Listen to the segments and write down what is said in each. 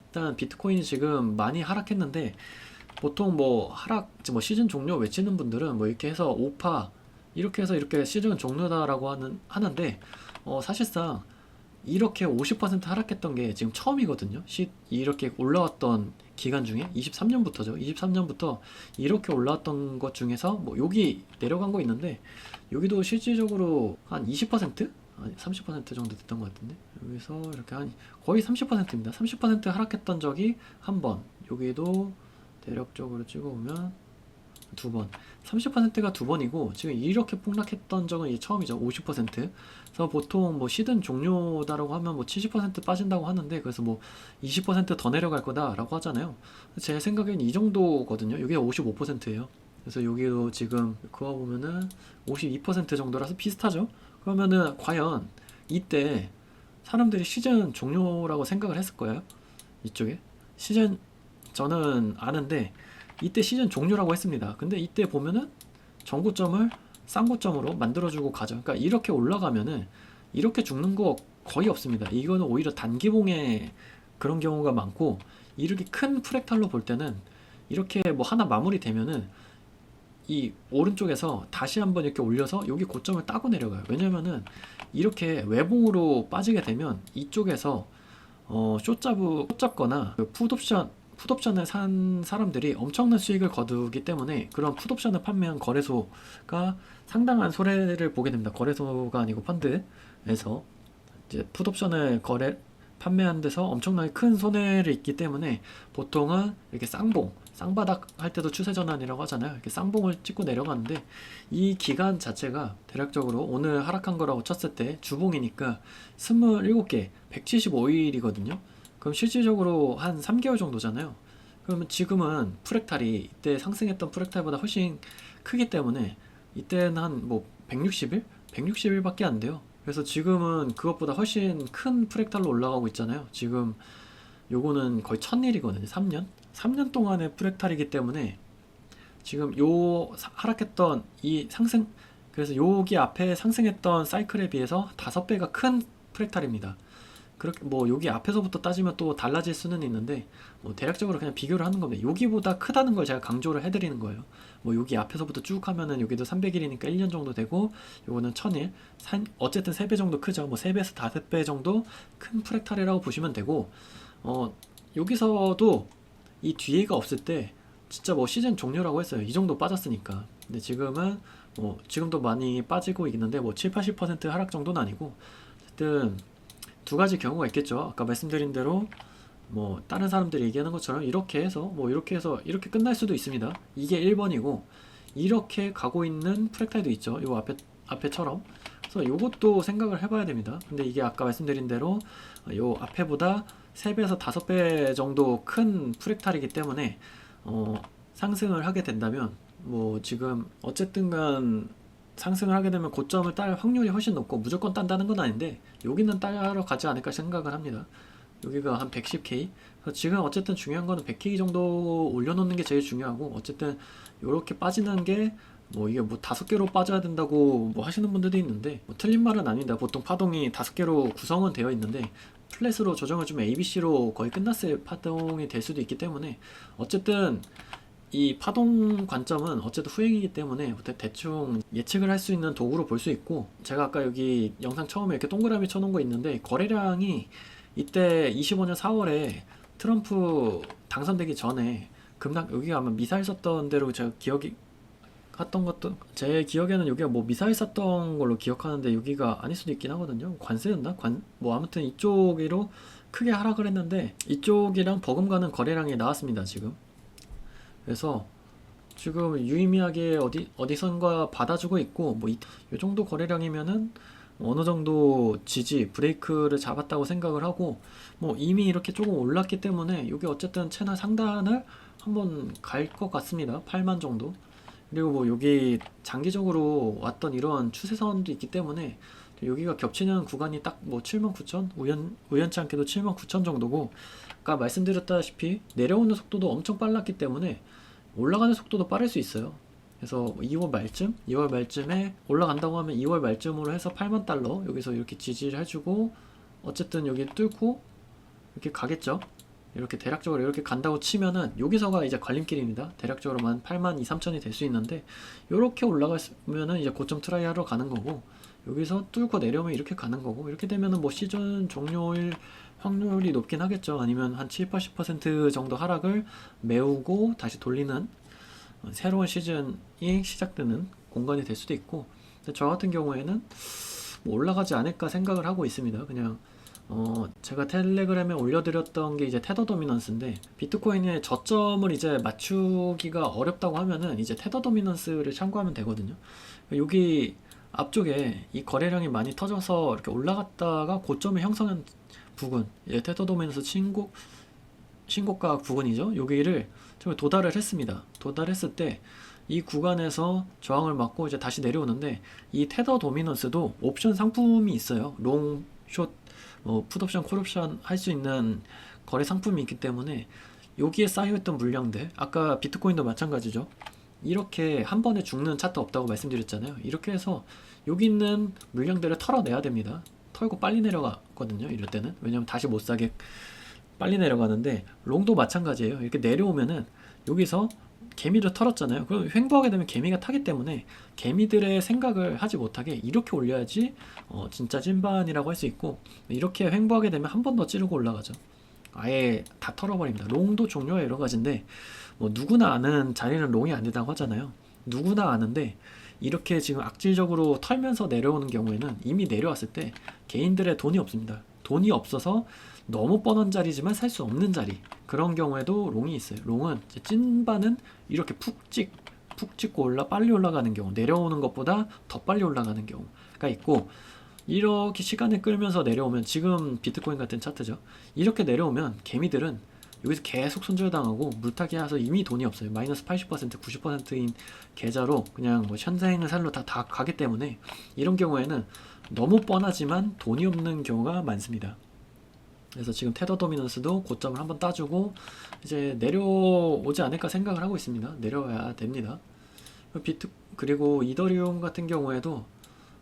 일단 비트코인이 지금 많이 하락했는데 보통 뭐 하락 뭐 시즌 종료 외치는 분들은 뭐 이렇게 해서 5파 이렇게 해서 이렇게 시즌 종료다라고 하는데 사실상 이렇게 50% 하락했던 게 지금 처음이거든요. 이렇게 올라왔던 기간 중에 23년부터죠. 23년부터 이렇게 올라왔던 것 중에서 뭐 여기 내려간 거 있는데 여기도 실질적으로 한 20%? 아니 30% 정도 됐던 것 같은데 여기서 이렇게 한 거의 30%입니다. 30% 하락했던 적이 한 번, 여기도 대략적으로 찍어보면 두 번, 30%가 두 번이고 지금 이렇게 폭락했던 적은 이게 처음이죠. 50%. 그래서 보통 뭐 시든 종료다라고 하면 뭐 70% 빠진다고 하는데 그래서 뭐 20%더 내려갈 거다라고 하잖아요. 제 생각엔 이 정도거든요. 여기가 55%예요. 그래서 여기도 지금 그거 보면은 52% 정도라서 비슷하죠. 그러면은 과연 이때 사람들이 시즌 종료라고 생각을 했을 거예요. 이쪽에 시즌 저는 아는데 이때 시즌 종료라고 했습니다. 근데 이때 보면은 정고점을 쌍고점으로 만들어주고 가죠. 그러니까 이렇게 올라가면은 이렇게 죽는 거 거의 없습니다. 이거는 오히려 단기봉에 그런 경우가 많고 이렇게 큰 프랙탈로 볼 때는 이렇게 뭐 하나 마무리되면은 이 오른쪽에서 다시 한번 이렇게 올려서 여기 고점을 따고 내려가요. 왜냐면은 이렇게 외봉으로 빠지게 되면 이쪽에서 숏잡거나 그 풋옵션을 산 사람들이 엄청난 수익을 거두기 때문에 그런 풋옵션을 판매한 거래소가 상당한 손해를 보게 됩니다. 거래소가 아니고 펀드에서 이제 풋옵션을 판매하는 데서 엄청나게 큰 손해를 입기 때문에 보통은 이렇게 쌍바닥 할 때도 추세 전환이라고 하잖아요. 이렇게 쌍봉을 찍고 내려가는데 이 기간 자체가 대략적으로 오늘 하락한 거라고 쳤을 때 주봉이니까 27개, 175일이거든요. 그럼 실질적으로 한 3개월 정도잖아요. 그러면 지금은 프랙탈이 이때 상승했던 프랙탈보다 훨씬 크기 때문에 이때는 한 뭐 160일? 160일밖에 안 돼요. 그래서 지금은 그것보다 훨씬 큰 프랙탈로 올라가고 있잖아요. 지금 요거는 거의 1000일이거든요. 3년? 3년 동안의 프랙탈이기 때문에 지금 하락했던 이 상승, 그래서 여기 앞에 상승했던 사이클에 비해서 5배가 큰 프랙탈입니다. 그렇게 뭐 여기 앞에서부터 따지면 또 달라질 수는 있는데 뭐 대략적으로 그냥 비교를 하는 겁니다. 여기보다 크다는 걸 제가 강조를 해드리는 거예요. 뭐 여기 앞에서부터 쭉 하면은 여기도 300일이니까 1년 정도 되고 요거는 1000일 어쨌든 3배 정도 크죠. 뭐 3배에서 5배 정도 큰 프랙탈이라고 보시면 되고 여기서도 이 뒤에가 없을 때 진짜 뭐 시즌 종료라고 했어요. 이 정도 빠졌으니까. 근데 지금은 뭐 지금도 많이 빠지고 있는데 뭐 7, 80% 하락 정도는 아니고 어쨌든 두 가지 경우가 있겠죠. 아까 말씀드린 대로 뭐 다른 사람들이 얘기하는 것처럼 이렇게 해서 뭐 이렇게 해서 이렇게 끝날 수도 있습니다. 이게 1번이고 이렇게 가고 있는 프랙탈도 있죠. 요 앞에처럼. 그래서 요것도 생각을 해봐야 됩니다. 근데 이게 아까 말씀드린 대로 요 앞에보다 3배에서 5배 정도 큰 프랙탈이기 때문에 상승을 하게 된다면 뭐 지금 어쨌든 간 상승을 하게 되면 고점을 딸 확률이 훨씬 높고 무조건 딴다는 건 아닌데 여기는 따러 가지 않을까 생각을 합니다. 여기가 한 110K. 그래서 지금 어쨌든 중요한 거는 100K 정도 올려놓는 게 제일 중요하고 어쨌든 이렇게 빠지는 게 뭐 이게 뭐 5개로 빠져야 된다고 뭐 하시는 분들도 있는데 뭐 틀린 말은 아니다. 보통 파동이 5개로 구성은 되어 있는데 플랫으로 조정을 주면 ABC로 거의 끝났을 파동이 될 수도 있기 때문에 어쨌든 이 파동 관점은 어쨌든 후행이기 때문에 대충 예측을 할 수 있는 도구로 볼 수 있고 제가 아까 여기 영상 처음에 이렇게 동그라미 쳐놓은 거 있는데 거래량이 이때 25년 4월에 트럼프 당선되기 전에 급락 여기가 아마 미사일 쐈던 대로 제가 기억이 갔던 것도 제 기억에는 여기가 뭐 미사일 쐈던 걸로 기억하는데 여기가 아닐 수도 있긴 하거든요. 관세였나? 뭐 아무튼 이쪽으로 크게 하락을 했는데 이쪽이랑 버금가는 거래량이 나왔습니다. 지금 그래서 지금 유의미하게 어디선가 받아주고 있고 뭐 이 정도 거래량이면은 어느 정도 브레이크를 잡았다고 생각을 하고 뭐 이미 이렇게 조금 올랐기 때문에 이게 어쨌든 채널 상단을 한번 갈 것 같습니다. 8만 정도. 그리고 뭐 여기 장기적으로 왔던 이런 추세선도 있기 때문에 여기가 겹치는 구간이 딱 뭐 79,000 우연치 않게도 79,000 정도고 아까 말씀드렸다시피 내려오는 속도도 엄청 빨랐기 때문에 올라가는 속도도 빠를 수 있어요. 그래서 2월 말쯤에 올라간다고 하면 2월 말쯤으로 해서 8만 달러 여기서 이렇게 지지를 해주고 어쨌든 여기 뚫고 이렇게 가겠죠. 이렇게 대략적으로 이렇게 간다고 치면은 여기서가 이제 걸림길입니다. 대략적으로만 8만 2, 3천이 될 수 있는데 이렇게 올라가면은 이제 고점 트라이 하러 가는 거고 여기서 뚫고 내려오면 이렇게 가는 거고 이렇게 되면은 뭐 시즌 종료일 확률이 높긴 하겠죠. 아니면 한 7, 80% 정도 하락을 메우고 다시 돌리는 새로운 시즌이 시작되는 공간이 될 수도 있고 근데 저 같은 경우에는 뭐 올라가지 않을까 생각을 하고 있습니다. 그냥 제가 텔레그램에 올려드렸던 게 이제 테더 도미넌스인데 비트코인의 저점을 이제 맞추기가 어렵다고 하면은 이제 테더 도미넌스를 참고하면 되거든요. 여기 앞쪽에 이 거래량이 많이 터져서 이렇게 올라갔다가 고점을 형성한 부분, 이제 테더 도미넌스 신고가 부분이죠. 여기를 좀 도달을 했습니다. 도달했을 때 이 구간에서 저항을 맞고 이제 다시 내려오는데 이 테더 도미넌스도 옵션 상품이 있어요. 롱, 숏, 풋옵션, 콜옵션 할 수 있는 거래 상품이 있기 때문에 여기에 쌓여있던 물량들 아까 비트코인도 마찬가지죠. 이렇게 한 번에 죽는 차트 없다고 말씀드렸잖아요. 이렇게 해서 여기 있는 물량들을 털어내야 됩니다. 털고 빨리 내려가거든요. 이럴 때는 왜냐면 다시 못 사게 빨리 내려가는데 롱도 마찬가지예요. 이렇게 내려오면은 여기서 개미를 털었잖아요. 그럼 횡보하게 되면 개미가 타기 때문에 개미들의 생각을 하지 못하게 이렇게 올려야지 진짜 찐반이라고 할 수 있고 이렇게 횡보하게 되면 한 번 더 찌르고 올라가죠. 아예 다 털어버립니다. 롱도 종류가 여러 가지인데 뭐 누구나 아는 자리는 롱이 안 된다고 하잖아요. 누구나 아는데 이렇게 지금 악질적으로 털면서 내려오는 경우에는 이미 내려왔을 때 개인들의 돈이 없습니다. 돈이 없어서 너무 뻔한 자리지만 살 수 없는 자리 그런 경우에도 롱이 있어요. 롱은 찐반은 이렇게 푹 찍고 빨리 올라가는 경우 내려오는 것보다 더 빨리 올라가는 경우가 있고 이렇게 시간을 끌면서 내려오면 지금 비트코인 같은 차트죠. 이렇게 내려오면 개미들은 여기서 계속 손절당하고 물타기 해서 이미 돈이 없어요. 마이너스 80%, 90%인 계좌로 그냥 뭐 현생을 살로 다 가기 때문에 이런 경우에는 너무 뻔하지만 돈이 없는 경우가 많습니다. 그래서 지금 테더 도미넌스도 고점을 한번 따주고 이제 내려오지 않을까 생각을 하고 있습니다. 내려와야 됩니다. 그리고 이더리움 같은 경우에도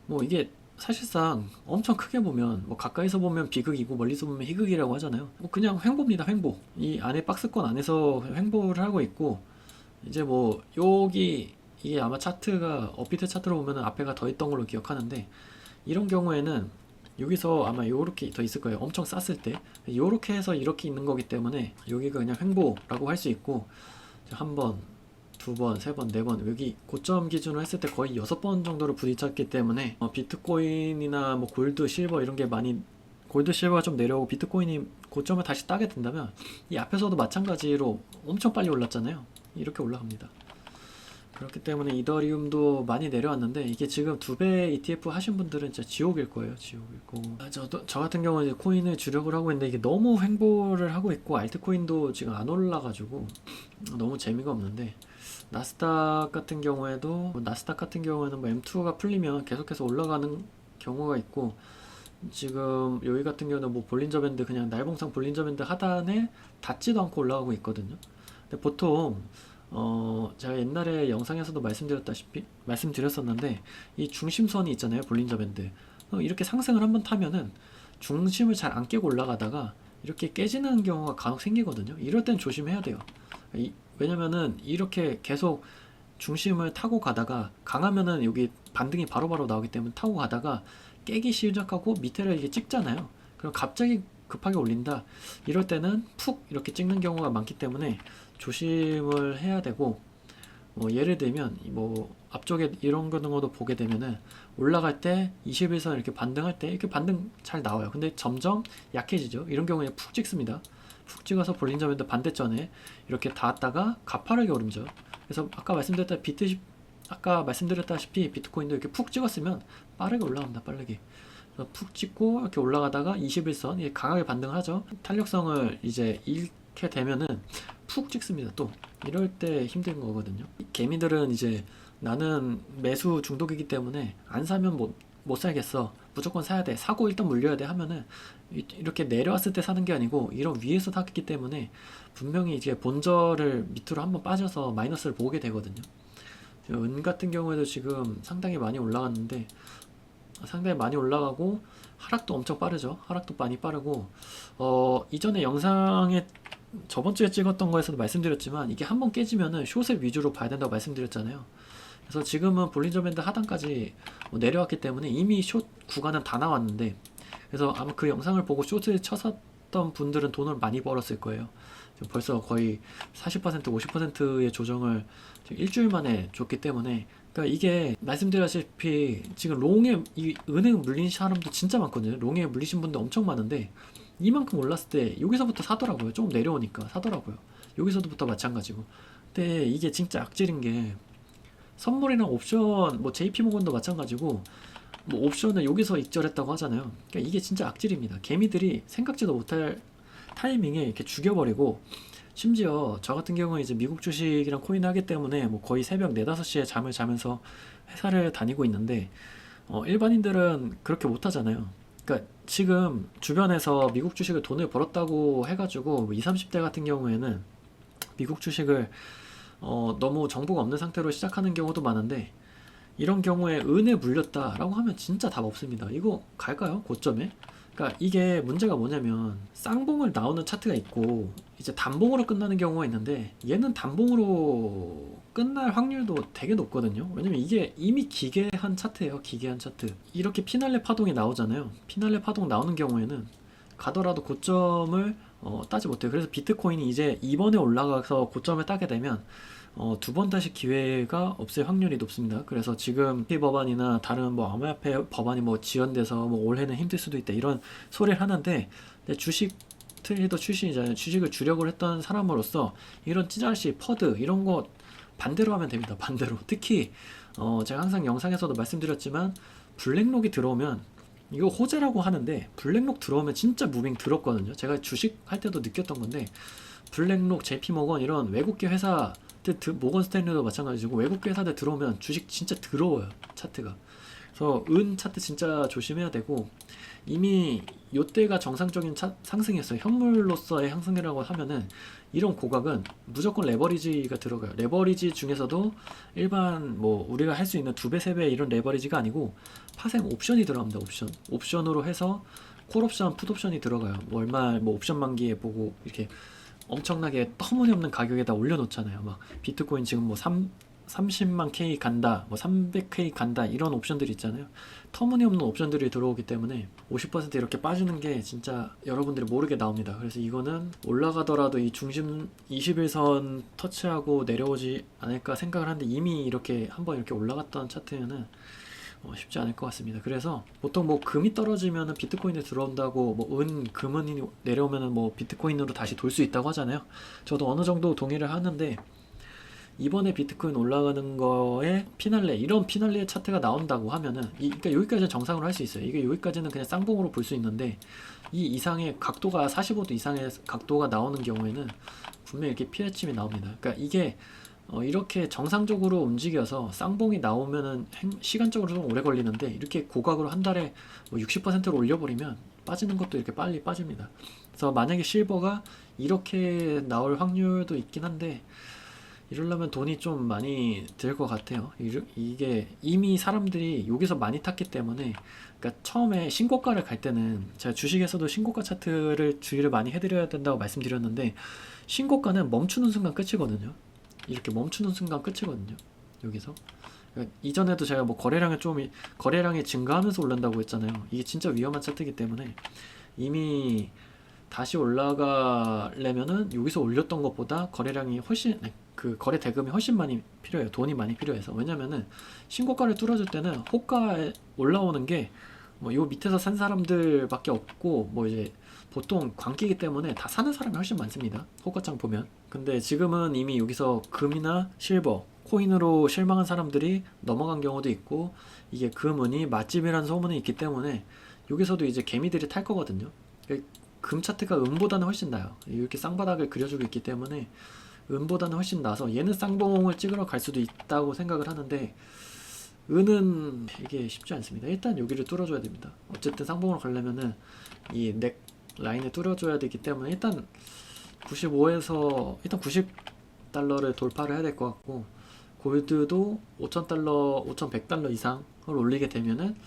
뭐 이게 사실상 엄청 크게 보면 뭐 가까이서 보면 비극이고 멀리서 보면 희극이라고 하잖아요. 뭐 그냥 횡보입니다. 횡보. 이 안에 박스권 안에서 횡보를 하고 있고 이제 뭐 여기 이게 아마 차트가 업비트 차트로 보면 앞에가 더 있던 걸로 기억하는데 이런 경우에는 여기서 아마 요렇게 더 있을 거예요. 엄청 쌌을 때 요렇게 해서 이렇게 있는 거기 때문에 여기가 그냥 횡보라고 할 수 있고 한 번, 두 번, 세 번, 네 번 여기 고점 기준으로 했을 때 거의 6번 정도로 부딪혔기 때문에 비트코인이나 뭐 골드, 실버 이런 게 많이 골드, 실버가 좀 내려오고 비트코인이 고점을 다시 따게 된다면 이 앞에서도 마찬가지로 엄청 빨리 올랐잖아요. 이렇게 올라갑니다. 그렇기 때문에 이더리움도 많이 내려왔는데 이게 지금 2배 ETF 하신 분들은 진짜 지옥일 거예요. 지옥일 거고 저 같은 경우는 이제 코인을 주력을 하고 있는데 이게 너무 횡보를 하고 있고 알트코인도 지금 안 올라가지고 너무 재미가 없는데 나스닥 같은 경우에는 뭐 M2가 풀리면 계속해서 올라가는 경우가 있고 지금 여기 같은 경우는 뭐 볼린저 밴드 그냥 날봉상 볼린저 밴드 하단에 닿지도 않고 올라가고 있거든요. 근데 보통 제가 옛날에 영상에서도 말씀드렸었는데 이 중심선이 있잖아요. 볼린저 밴드 이렇게 상승을 한번 타면은 중심을 잘 안 깨고 올라가다가 이렇게 깨지는 경우가 간혹 생기거든요. 이럴 땐 조심해야 돼요. 왜냐면은 이렇게 계속 중심을 타고 가다가 강하면은 여기 반등이 바로바로 나오기 때문에 타고 가다가 깨기 시작하고 밑에를 이렇게 찍잖아요. 그럼 갑자기 급하게 올린다. 이럴 때는 푹 이렇게 찍는 경우가 많기 때문에 조심을 해야 되고 예를 들면 뭐 앞쪽에 이런 경우도 보게 되면은 올라갈 때 21선 이렇게 반등할 때 이렇게 반등 잘 나와요. 근데 점점 약해지죠. 이런 경우에 푹 찍습니다. 푹 찍어서 볼린저 밴드 반대전에 이렇게 닿았다가 가파르게 오르죠. 그래서 아까 말씀드렸다시피 비트코인도 이렇게 푹 찍었으면 빠르게 올라갑니다. 빠르게. 푹 찍고 이렇게 올라가다가 21선 이게 강하게 반등을 하죠. 탄력성을 이제 잃게 되면은 푹 찍습니다. 또 이럴 때 힘든 거거든요. 개미들은 이제 나는 매수 중독이기 때문에 안 사면 못 살겠어. 무조건 사야 돼. 사고 일단 물려야 돼 하면은 이렇게 내려왔을 때 사는 게 아니고 이런 위에서 샀기 때문에 분명히 이제 본절을 밑으로 한번 빠져서 마이너스를 보게 되거든요. 은 같은 경우에도 지금 상당히 많이 올라갔는데 상당히 많이 올라가고 하락도 엄청 빠르죠. 하락도 많이 빠르고 이전에 영상에 저번 주에 찍었던 거에서도 말씀드렸지만 이게 한번 깨지면은 숏의 위주로 봐야 된다고 말씀드렸잖아요. 그래서 지금은 볼린저 밴드 하단까지 내려왔기 때문에 이미 숏 구간은 다 나왔는데, 그래서 아마 그 영상을 보고 숏을 쳤었던 분들은 돈을 많이 벌었을 거예요. 지금 벌써 거의 40% 50%의 조정을 지금 일주일 만에 줬기 때문에, 그러니까 이게 말씀드렸다시피 지금 롱에 이 은행 물린 사람도 진짜 많거든요. 롱에 물리신 분도 엄청 많은데 이만큼 올랐을 때 여기서부터 사더라고요. 조금 내려오니까 사더라고요. 여기서부터 마찬가지고. 근데 이게 진짜 악질인 게, 선물이랑 옵션, 뭐 JP모건도 마찬가지고, 뭐 옵션을 여기서 익절했다고 하잖아요. 그러니까 이게 진짜 악질입니다. 개미들이 생각지도 못할 타이밍에 이렇게 죽여버리고, 심지어 저 같은 경우는 이제 미국 주식이랑 코인 하기 때문에 뭐 거의 새벽 4, 5시에 잠을 자면서 회사를 다니고 있는데, 일반인들은 그렇게 못 하잖아요. 그러니까 지금 주변에서 미국 주식을 돈을 벌었다고 해가지고 뭐 20, 30대 같은 경우에는 미국 주식을 너무 정보가 없는 상태로 시작하는 경우도 많은데, 이런 경우에 은에 물렸다라고 하면 진짜 답 없습니다. 이거 갈까요? 고점에? 그러니까 이게 문제가 뭐냐면, 쌍봉을 나오는 차트가 있고 이제 단봉으로 끝나는 경우가 있는데, 얘는 단봉으로 끝날 확률도 되게 높거든요. 왜냐면 이게 이미 기계한 차트예요. 기계한 차트. 이렇게 피날레 파동이 나오잖아요. 피날레 파동 나오는 경우에는 가더라도 고점을 따지 못해요. 그래서 비트코인이 이제 이번에 올라가서 고점을 따게 되면 두 번 다시 기회가 없을 확률이 높습니다. 그래서 지금 피 법안이나 다른 뭐 암호화폐 법안이 뭐 지연돼서 뭐 올해는 힘들 수도 있다 이런 소리를 하는데, 주식 트레이더 출신이잖아요. 주식을 주력을 했던 사람으로서 이런 찌잘시 퍼드 이런 거 반대로 하면 됩니다. 반대로. 특히 제가 항상 영상에서도 말씀드렸지만, 블랙록이 들어오면, 이거 호재라고 하는데 블랙록 들어오면 진짜 무빙 들었거든요. 제가 주식 할 때도 느꼈던 건데, 블랙록, JP모건 이런 외국계 회사, 모건 스탠리도 마찬가지고 외국계 회사들 들어오면 주식 진짜 더러워요. 차트가. 그래서 은 차트 진짜 조심해야 되고, 이미 요때가 정상적인 상승이었어요. 현물로서의 상승이라고 하면은 이런 고각은 무조건 레버리지가 들어가요. 레버리지 중에서도 일반 뭐 우리가 할 수 있는 2배, 3배 이런 레버리지가 아니고 파생 옵션이 들어갑니다. 옵션으로 해서 콜옵션, 풋옵션이 들어가요. 월말 뭐 옵션 만기에 보고 이렇게 엄청나게 터무니없는 가격에다 올려놓잖아요. 막 비트코인 지금 뭐 30만 K 간다, 뭐 300K 간다 이런 옵션들이 있잖아요. 터무니없는 옵션들이 들어오기 때문에 50% 이렇게 빠지는 게 진짜 여러분들이 모르게 나옵니다. 그래서 이거는 올라가더라도 이 중심 21선 터치하고 내려오지 않을까 생각을 하는데, 이미 이렇게 한번 이렇게 올라갔던 차트는 쉽지 않을 것 같습니다. 그래서 보통 뭐 금이 떨어지면은 비트코인에 들어온다고, 뭐 금은이 내려오면은 뭐 비트코인으로 다시 돌 수 있다고 하잖아요. 저도 어느 정도 동의를 하는데, 이번에 비트코인 올라가는 거에 피날레, 이런 피날레 차트가 나온다고 하면은 그러니까 여기까지는 정상으로 할 수 있어요. 이게 여기까지는 그냥 쌍봉으로 볼 수 있는데, 이 이상의 각도가 45도 이상의 각도가 나오는 경우에는 분명히 이렇게 피해침이 나옵니다. 그러니까 이게 이렇게 정상적으로 움직여서 쌍봉이 나오면은 시간적으로 좀 오래 걸리는데, 이렇게 고각으로 한 달에 뭐 60%로 올려버리면 빠지는 것도 이렇게 빨리 빠집니다. 그래서 만약에 실버가 이렇게 나올 확률도 있긴 한데, 이러려면 돈이 좀 많이 들 것 같아요. 이게 이미 사람들이 여기서 많이 탔기 때문에, 그러니까 처음에 신고가를 갈 때는 제가 주식에서도 신고가 차트를 주의를 많이 해드려야 된다고 말씀드렸는데, 신고가는 멈추는 순간 끝이거든요. 이렇게 멈추는 순간 끝이거든요. 여기서. 그러니까 이전에도 제가 뭐 거래량이 증가하면서 올른다고 했잖아요. 이게 진짜 위험한 차트이기 때문에, 이미 다시 올라가려면은 여기서 올렸던 것보다 거래량이 훨씬, 그 거래 대금이 훨씬 많이 필요해요. 돈이 많이 필요해서. 왜냐면은 신고가를 뚫어줄 때는 호가에 올라오는 게 뭐 요 밑에서 산 사람들밖에 없고, 뭐 이제 보통 광기이기 때문에 다 사는 사람이 훨씬 많습니다. 호가창 보면. 근데 지금은 이미 여기서 금이나 실버, 코인으로 실망한 사람들이 넘어간 경우도 있고, 이게 금은이 맛집이라는 소문이 있기 때문에 여기서도 이제 개미들이 탈 거거든요. 금 차트가 은보다는 훨씬 나요. 이렇게 쌍바닥을 그려주고 있기 때문에 은보다는 훨씬 나서 얘는 쌍봉을 찍으러 갈 수도 있다고 생각을 하는데, 은은 이게 쉽지 않습니다. 일단 여기를 뚫어줘야 됩니다. 어쨌든 쌍봉으로 가려면은 이 넥 라인을 뚫어줘야 되기 때문에, 일단 95에서 일단 90달러를 돌파를 해야 될 것 같고, 골드도 5,000달러, 5,100달러 이상을 올리게 되면은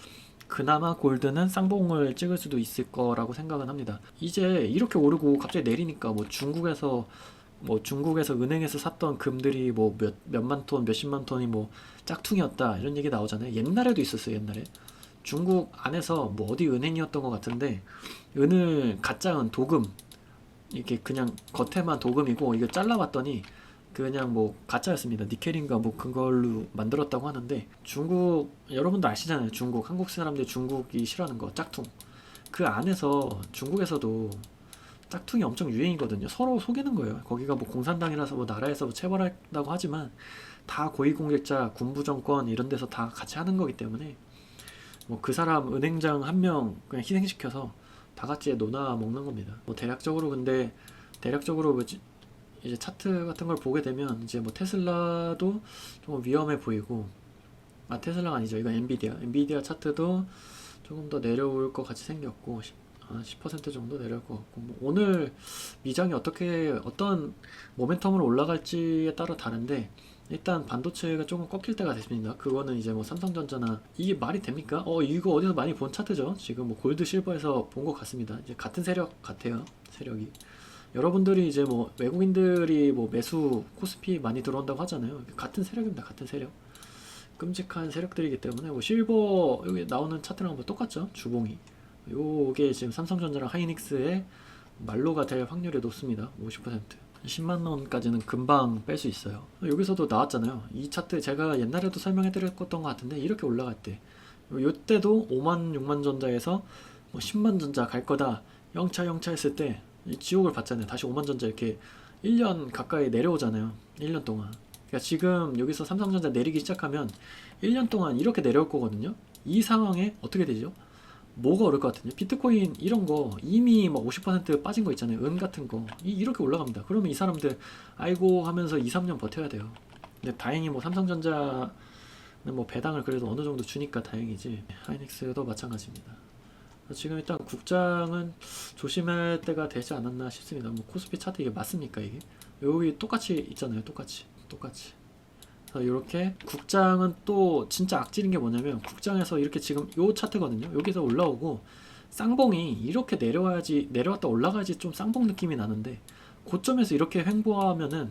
그나마 골드는 쌍봉을 찍을 수도 있을 거라고 생각은 합니다. 이제 이렇게 오르고 갑자기 내리니까 중국에서 은행에서 샀던 금들이 뭐 몇만 톤, 몇십만 톤이 뭐 짝퉁이었다 이런 얘기 나오잖아요. 옛날에도 있었어요. 옛날에 중국 안에서 뭐 어디 은행이었던 것 같은데 은을 가짜은 도금 이게 그냥 겉에만 도금이고 이거 잘라봤더니 그냥 뭐 가짜였습니다. 니켈인가 뭐 그걸로 만들었다고 하는데 중국 여러분도 아시잖아요. 중국 한국 사람들 중국이 싫어하는 거 짝퉁. 그 안에서 중국에서도 짝퉁이 엄청 유행이거든요. 서로 속이는 거예요. 거기가 뭐 공산당이라서 뭐 나라에서 뭐 체벌한다고 하지만 다 고위공직자, 군부 정권 이런 데서 다 같이 하는 거기 때문에 뭐 그 사람 은행장 한 명 그냥 희생시켜서 다 같이 논아 먹는 겁니다. 뭐 대략적으로 뭐지 이제 차트 같은 걸 보게 되면 이제 뭐 테슬라도 조금 위험해 보이고 테슬라가 아니죠. 이건 엔비디아 차트도 조금 더 내려올 것 같이 생겼고 10% 정도 내려올 것 같고 뭐 오늘 미장이 어떤 모멘텀으로 올라갈지에 따라 다른데 일단 반도체가 조금 꺾일 때가 됐습니다. 그거는 이제 뭐 삼성전자나 이게 말이 됩니까? 이거 어디서 많이 본 차트죠. 지금 뭐 골드 실버에서 본 것 같습니다. 이제 같은 세력 같아요. 세력이 여러분들이 이제 뭐 외국인들이 뭐 매수 코스피 많이 들어온다고 하잖아요. 같은 세력입니다. 같은 세력. 끔찍한 세력들이기 때문에 뭐 실버 여기 나오는 차트랑 뭐 똑같죠. 주봉이. 요게 지금 삼성전자랑 하이닉스의 말로가 될 확률이 높습니다. 50%. 10만 원까지는 금방 뺄 수 있어요. 여기서도 나왔잖아요. 이 차트 제가 옛날에도 설명해 드렸던 것 같은데 이렇게 올라갈 때 요때도 5만 6만 전자에서 뭐 10만 전자 갈 거다. 영차 했을 때 지옥을 봤잖아요. 다시 5만 전자 이렇게 1년 가까이 내려오잖아요. 1년 동안. 그러니까 지금 여기서 삼성전자 내리기 시작하면 1년 동안 이렇게 내려올 거거든요. 이 상황에 어떻게 되죠? 뭐가 오를 것 같은요? 비트코인 이런 거 이미 막 50% 빠진 거 있잖아요. 은 같은 거 이렇게 올라갑니다. 그러면 이 사람들 아이고 하면서 2, 3년 버텨야 돼요. 근데 다행히 뭐 삼성전자는 뭐 배당을 그래도 어느 정도 주니까 다행이지. 하이닉스도 마찬가지입니다. 지금 일단 국장은 조심할 때가 되지 않았나 싶습니다. 뭐 코스피 차트 이게 맞습니까 이게? 여기 똑같이 있잖아요. 똑같이. 이렇게 국장은 또 진짜 악질인 게 뭐냐면 국장에서 이렇게 지금 요 차트거든요. 여기서 올라오고 쌍봉이 이렇게 내려왔다 올라가야지 좀 쌍봉 느낌이 나는데 고점에서 이렇게 횡보하면은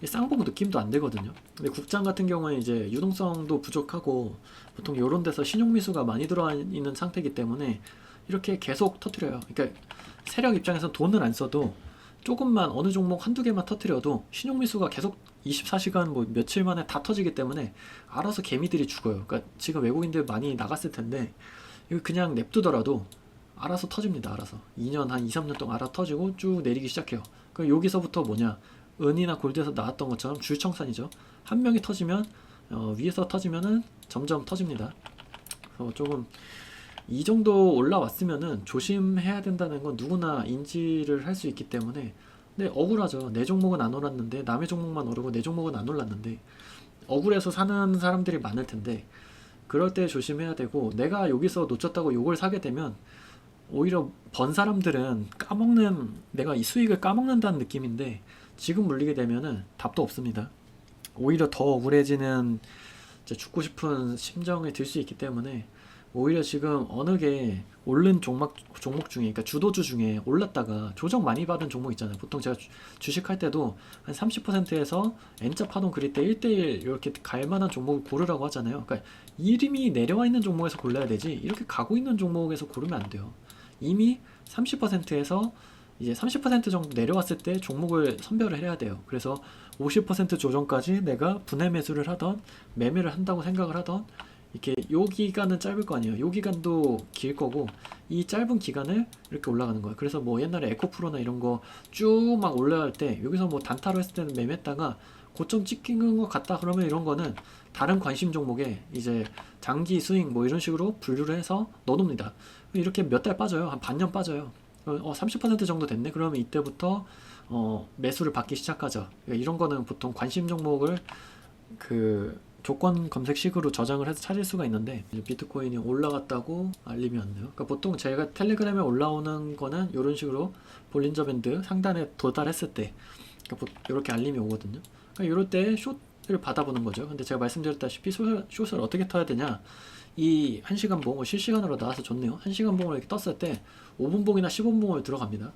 쌍봉 느낌도 안 되거든요. 근데 국장 같은 경우에 이제 유동성도 부족하고 보통 이런 데서 신용미수가 많이 들어와 있는 상태이기 때문에 이렇게 계속 터트려요. 그러니까 세력 입장에서 돈을 안 써도 조금만 어느 종목 한두 개만 터트려도 신용미수가 계속 24시간 뭐 며칠 만에 다 터지기 때문에 알아서 개미들이 죽어요. 그러니까 지금 외국인들 많이 나갔을 텐데 이거 그냥 냅두더라도 알아서 터집니다. 알아서 2년 한 2, 3년 동안 알아 터지고 쭉 내리기 시작해요. 그럼 여기서부터 뭐냐 은이나 골드에서 나왔던 것처럼 줄청산이죠. 한 명이 터지면 위에서 터지면은 점점 터집니다. 그래서 조금 이 정도 올라왔으면은 조심해야 된다는 건 누구나 인지를 할 수 있기 때문에 근데 억울하죠. 내 종목은 안 올랐는데 남의 종목만 오르고 내 종목은 안 올랐는데 억울해서 사는 사람들이 많을 텐데 그럴 때 조심해야 되고 내가 여기서 놓쳤다고 요걸 사게 되면 오히려 번 사람들은 내가 이 수익을 까먹는다는 느낌인데 지금 물리게 되면은 답도 없습니다. 오히려 더 억울해지는 죽고 싶은 심정이 들 수 있기 때문에 오히려 지금 어느 게 오른 종목 중에 그러니까 주도주 중에 올랐다가 조정 많이 받은 종목 있잖아요. 보통 제가 주식할 때도 한 30%에서 N자 파동 그릴 때 1대1 이렇게 갈 만한 종목을 고르라고 하잖아요. 그러니까 이름이 내려와 있는 종목에서 골라야 되지 이렇게 가고 있는 종목에서 고르면 안 돼요. 이미 30%에서 이제 30% 정도 내려왔을 때 종목을 선별을 해야 돼요. 그래서 50% 조정까지 내가 분할 매수를 하던 매매를 한다고 생각을 하던 이렇게 요 기간은 짧을 거 아니에요. 요 기간도 길 거고 이 짧은 기간을 이렇게 올라가는 거예요. 그래서 뭐 옛날에 에코프로나 이런 거 쭉 막 올라갈 때 여기서 뭐 단타로 했을 때는 매매했다가 고점 찍힌 것 같다 그러면 이런 거는 다른 관심 종목에 이제 장기 수익 뭐 이런 식으로 분류를 해서 넣어놓습니다. 이렇게 몇 달 빠져요. 한 반년 빠져요. 30% 정도 됐네. 그러면 이때부터 매수를 받기 시작하죠. 이런 거는 보통 관심 종목을 그 조건 검색식으로 저장을 해서 찾을 수가 있는데 비트코인이 올라갔다고 알림이 왔네요. 그러니까 보통 제가 텔레그램에 올라오는 거는 이런 식으로 볼린저 밴드 상단에 도달했을 때 그러니까 이렇게 알림이 오거든요. 그러니까 이럴 때 숏을 받아보는 거죠. 근데 제가 말씀드렸다시피 숏을 어떻게 터야 되냐 이 1시간 봉 실시간으로 나와서 좋네요. 1시간 봉을 이렇게 떴을 때 5분 봉이나 15분 봉을 들어갑니다.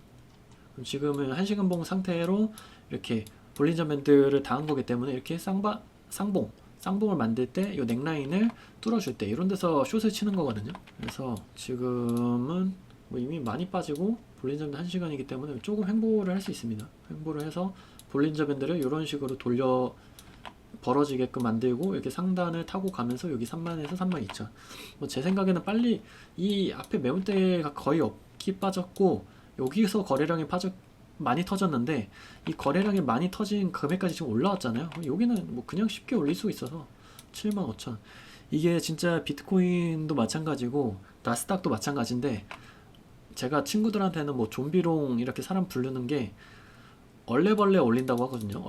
그럼 지금은 1시간 봉 상태로 이렇게 볼린저 밴드를 다 한 거기 때문에 이렇게 쌍봉을 만들 때 이 넥라인을 뚫어줄 때 이런 데서 숏을 치는 거거든요. 그래서 지금은 뭐 이미 많이 빠지고 볼린저 밴드 1시간이기 때문에 조금 횡보를 할 수 있습니다. 횡보를 해서 볼린저 밴드를 이런 식으로 돌려 벌어지게끔 만들고 이렇게 상단을 타고 가면서 여기 30,000에서 32,000. 뭐 제 생각에는 빨리 이 앞에 매물대가 거의 없기 빠졌고 여기서 거래량이 많이 터졌는데 이 거래량이 많이 터진 금액까지 지금 올라왔잖아요. 여기는 뭐 그냥 쉽게 올릴 수 있어서 75,000. 이게 진짜 비트코인도 마찬가지고 나스닥도 마찬가지인데 제가 친구들한테는 뭐 좀비롱 이렇게 사람 부르는 게 얼레벌레 올린다고 하거든요.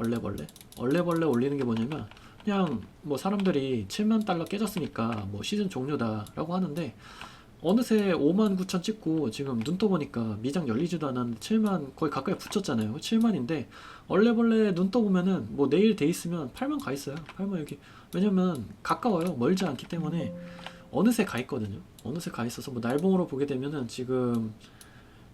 얼레벌레 올리는 게 뭐냐면 그냥 뭐 사람들이 7만 달러 깨졌으니까 뭐 시즌 종료다 라고 하는데 어느새 59,000 찍고 지금 눈 떠보니까 미장 열리지도 않았는데 7만 거의 가까이 붙였잖아요. 7만인데 얼레벌레 눈 떠보면은 뭐 내일 돼 있으면 8만 가 있어요. 8만 여기. 왜냐면 가까워요. 멀지 않기 때문에 어느새 가 있거든요. 어느새 가 있어서 뭐 날봉으로 보게 되면은 지금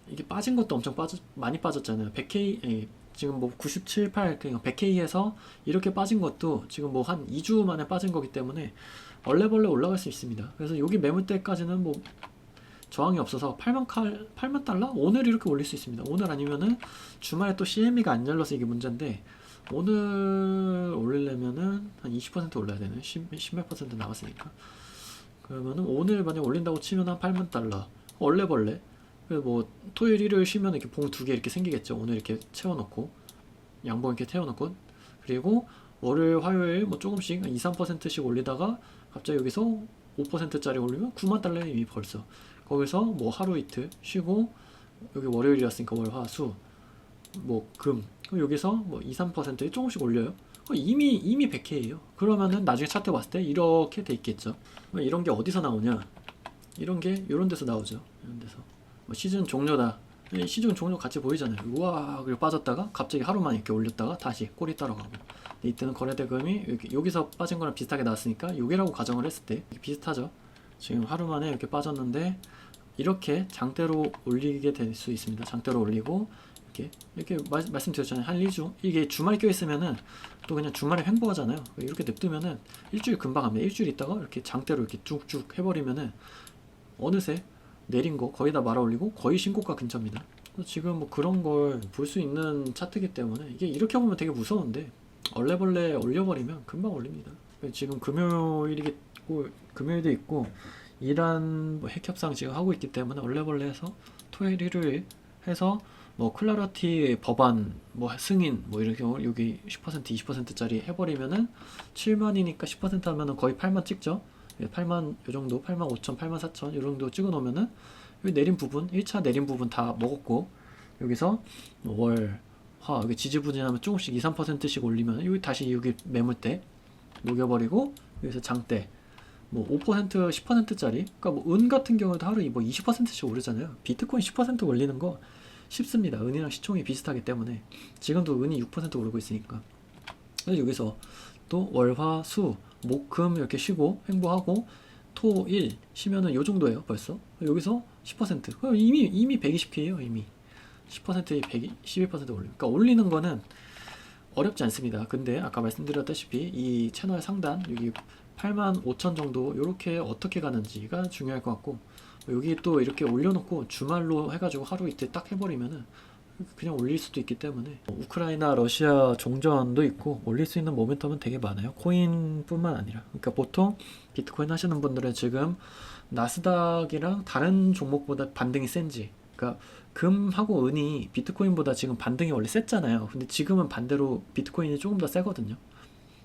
이게 빠진 것도 엄청 많이 빠졌잖아요. 100K, 지금 뭐 97, 8, 그러니까 100K에서 이렇게 빠진 것도 지금 뭐 한 2주 만에 빠진 거기 때문에 얼레벌레 올라갈 수 있습니다. 그래서 여기 매물대까지는 뭐 저항이 없어서 8만 달러? 오늘 이렇게 올릴 수 있습니다. 오늘 아니면은 주말에 또 CME가 안 열려서 이게 문제인데 오늘 올리려면은 한 20% 올라야 되네. 10몇 퍼센트 나왔으니까. 그러면은 오늘 만약 올린다고 치면 한 8만 달러. 얼레벌레. 뭐 토요일 일요일 쉬면 이렇게 봉 2개 이렇게 생기겠죠. 오늘 이렇게 채워놓고 양봉 이렇게 태워놓고 그리고 월요일 화요일 뭐 조금씩 2, 3%씩 올리다가 갑자기 여기서 5%짜리 올리면 9만 달러 이미 벌써 거기서 뭐 하루 이틀 쉬고 여기 월요일이었으니까 월, 화, 수 뭐 금 여기서 뭐 2, 3% 조금씩 올려요. 이미 100K예요. 그러면은 나중에 차트 봤을 때 이렇게 돼 있겠죠. 이런 게 어디서 나오냐? 이런 게 이런 데서 나오죠. 이런 데서 뭐 시즌 종료다. 시즌 종료 같이 보이잖아요. 우와 그리고 빠졌다가 갑자기 하루만 이렇게 올렸다가 다시 꼬리 따라가고. 근데 이때는 거래대금이 여기서 빠진 거랑 비슷하게 나왔으니까 요게라고 가정을 했을 때 비슷하죠. 지금 하루 만에 이렇게 빠졌는데 이렇게 장대로 올리게 될 수 있습니다. 장대로 올리고 이렇게 말씀드렸잖아요. 한 2주 이게 주말에 껴있으면은 또 그냥 주말에 횡보하잖아요. 이렇게 냅두면은 일주일 금방 합니다. 일주일 있다가 이렇게 장대로 이렇게 쭉쭉 해버리면은 어느새 내린 거 거의 다 말아 올리고 거의 신고가 근처입니다. 지금 뭐 그런 걸 볼 수 있는 차트이기 때문에 이게 이렇게 보면 되게 무서운데 얼레벌레 올려버리면 금방 올립니다. 지금 금요일도 있고 이란 뭐 핵협상 지금 하고 있기 때문에 얼레벌레에서 토요일 일요일 해서 뭐 클라리티 법안 뭐 승인 뭐 이런 경우 여기 10% 20%짜리 해버리면은 7만이니까 10% 하면은 거의 8만 찍죠. 8만 요 정도 8만 5천 8만 4천 요 정도 찍어 놓으면은 여기 내린 부분 1차 내린 부분 다 먹었고 여기서 월, 화 여기 지지부진하면 조금씩 2, 3%씩 올리면 여기 다시 여기 매물대 녹여버리고 여기서 장대 뭐 5% 10%짜리 그러니까 뭐 은 같은 경우도 하루에 뭐 20%씩 오르잖아요. 비트코인 10% 올리는 거 쉽습니다. 은이랑 시총이 비슷하기 때문에 지금도 은이 6% 오르고 있으니까. 그래서 여기서 또 월, 화, 수, 목, 금 이렇게 쉬고 횡보하고 토, 일 쉬면은 요 정도예요 벌써. 여기서 10% 그럼 이미 120K예요. 이미 10%에 11% 올립니다. 그러니까 올리는 거는 어렵지 않습니다. 근데 아까 말씀드렸다시피 이 채널 상단 여기 85,000 정도 이렇게 어떻게 가는지가 중요할 것 같고 여기 또 이렇게 올려놓고 주말로 해가지고 하루 이틀 딱 해버리면은 그냥 올릴 수도 있기 때문에 우크라이나 러시아 종전도 있고 올릴 수 있는 모멘텀은 되게 많아요. 코인뿐만 아니라. 그러니까 보통 비트코인 하시는 분들은 지금 나스닥이랑 다른 종목보다 반등이 센지 그러니까 금하고 은이 비트코인보다 지금 반등이 원래 셌잖아요. 근데 지금은 반대로 비트코인이 조금 더 세거든요.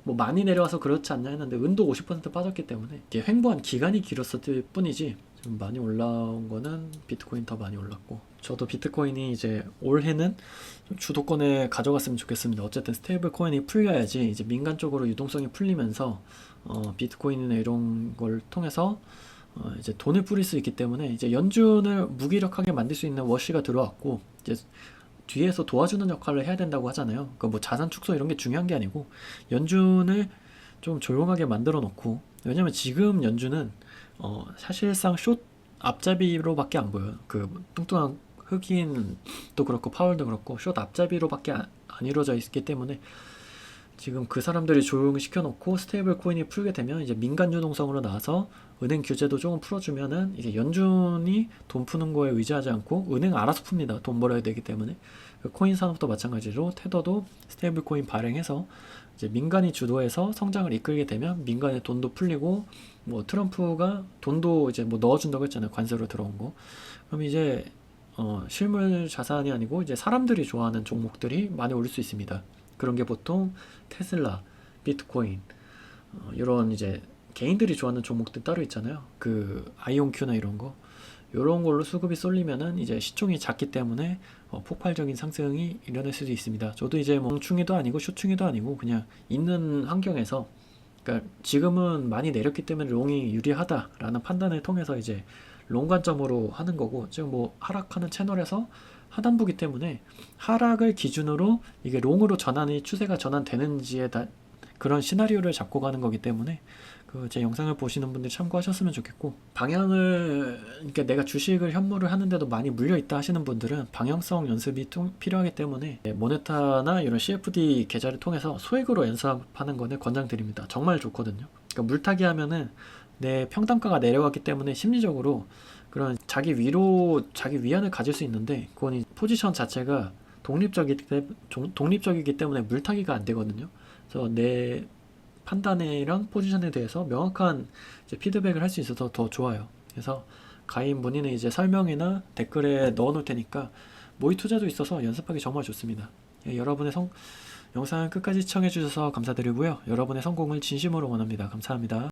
뭐 많이 내려와서 그렇지 않냐 했는데 은도 50% 빠졌기 때문에 이게 횡보한 기간이 길었을 뿐이지 좀 많이 올라온 거는 비트코인 더 많이 올랐고 저도 비트코인이 이제 올해는 좀 주도권에 가져갔으면 좋겠습니다. 어쨌든 스테이블 코인이 풀려야지 이제 민간 쪽으로 유동성이 풀리면서 비트코인이나 이런 걸 통해서 이제 돈을 뿌릴 수 있기 때문에 이제 연준을 무기력하게 만들 수 있는 워시가 들어왔고 이제 뒤에서 도와주는 역할을 해야 된다고 하잖아요. 그러니까 뭐 자산 축소 이런 게 중요한 게 아니고 연준을 좀 조용하게 만들어 놓고 왜냐면 지금 연준은 사실상 숏 앞잡이로밖에 안 보여요. 그 뚱뚱한 흑인도 그렇고 파월도 그렇고 숏 앞잡이로밖에 안 이루어져 있기 때문에 지금 그 사람들이 조용히 시켜놓고 스테이블 코인이 풀게 되면 이제 민간 유동성으로 나와서 은행 규제도 조금 풀어주면은 이제 연준이 돈 푸는 거에 의지하지 않고 은행 알아서 풉니다. 돈 벌어야 되기 때문에. 그 코인 산업도 마찬가지로 테더도 스테이블 코인 발행해서 이제 민간이 주도해서 성장을 이끌게 되면 민간의 돈도 풀리고 뭐 트럼프가 돈도 이제 뭐 넣어준다고 했잖아요. 관세로 들어온 거. 그럼 이제 실물 자산이 아니고 이제 사람들이 좋아하는 종목들이 많이 오를 수 있습니다. 그런 게 보통 테슬라, 비트코인, 이런 이제 개인들이 좋아하는 종목들 따로 있잖아요. 그 아이온큐나 이런 거. 이런 걸로 수급이 쏠리면은 이제 시총이 작기 때문에 폭발적인 상승이 일어날 수도 있습니다. 저도 이제 뭐 롱충이도 아니고 숏충이도 아니고 그냥 있는 환경에서, 그러니까 지금은 많이 내렸기 때문에 롱이 유리하다라는 판단을 통해서 이제 롱 관점으로 하는 거고, 지금 뭐 하락하는 채널에서 하단부기 때문에 하락을 기준으로 이게 롱으로 전환이 추세가 전환되는지에 그런 시나리오를 잡고 가는 거기 때문에 그 제 영상을 보시는 분들이 참고하셨으면 좋겠고, 방향을, 그러니까 내가 주식을 현물을 하는데도 많이 물려 있다 하시는 분들은 방향성 연습이 필요하기 때문에 모네타나 이런 CFD 계좌를 통해서 소액으로 연습하는 거는 권장드립니다. 정말 좋거든요. 그러니까 물타기 하면은 내 평단가가 내려갔기 때문에 심리적으로 그런 자기 위안을 가질 수 있는데, 그건 이 포지션 자체가 독립적이기 때문에 물타기가 안 되거든요. 그래서 내 판단이랑 포지션에 대해서 명확한 이제 피드백을 할 수 있어서 더 좋아요. 그래서 가입 문의는 이제 설명이나 댓글에 넣어 놓을 테니까, 모의 투자도 있어서 연습하기 정말 좋습니다. 여러분의 영상 끝까지 시청해 주셔서 감사드리고요. 여러분의 성공을 진심으로 원합니다. 감사합니다.